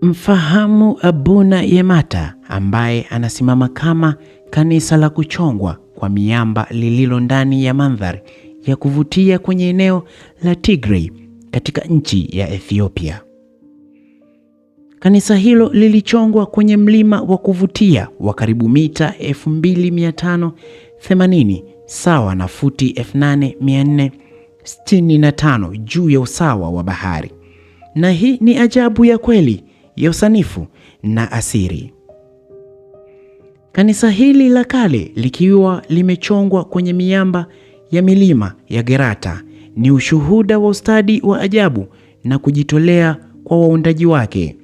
Mfahamu Abuna Yemata ambaye anasimama kama kanisa la kuchongwa kwa miamba lililo ndani ya mandhari ya kuvutia kwenye eneo la Tigray katika nchi ya Ethiopia. Kanisa hilo lilichongwa kwenye mlima wa kuvutia wa karibu mita 2580 sawa na futi 8465 juu ya usawa wa bahari. Na hii ni ajabu ya kweli ya usanifu na asiri. Kanisa hili la kale likiwa limechongwa kwenye miamba ya milima ya Gerata ni ushuhuda wa ustadi wa ajabu na kujitolea kwa waundaji wake.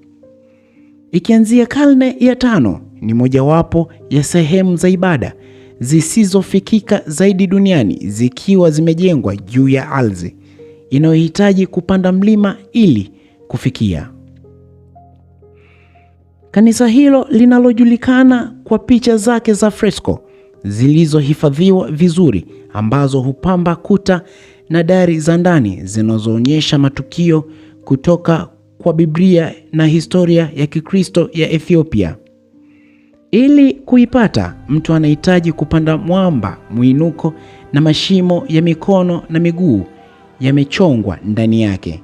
Ikianzia karne ya 5 ni mojawapo ya sehemu za ibada zisizofikika zaidi duniani, zikiwa zimejengwa juu ya ardhi inayohitaji kupanda mlima ili kufikia. Kanisa hilo linalojulikana kwa picha zake za fresko zilizohifadhiwa vizuri ambazo hupamba kuta na dari za ndani zinazoonyesha matukio kutoka kwa Biblia na historia ya Kikristo ya Ethiopia. Ili kuipata, mtu anahitaji kupanda mwamba, mwinuko na mashimo ya mikono na miguu yamechongwa ndani yake.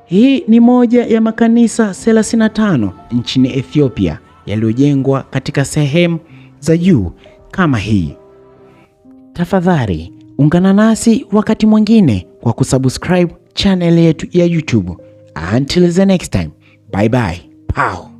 Hii ni moja ya makanisa 35 nchini Ethiopia yaliyojengwa katika sehemu za juu kama hii. Tafadhali ungana nasi wakati mwingine kwa kusubscribe channel yetu ya YouTube. Until the next time, bye bye. Pow.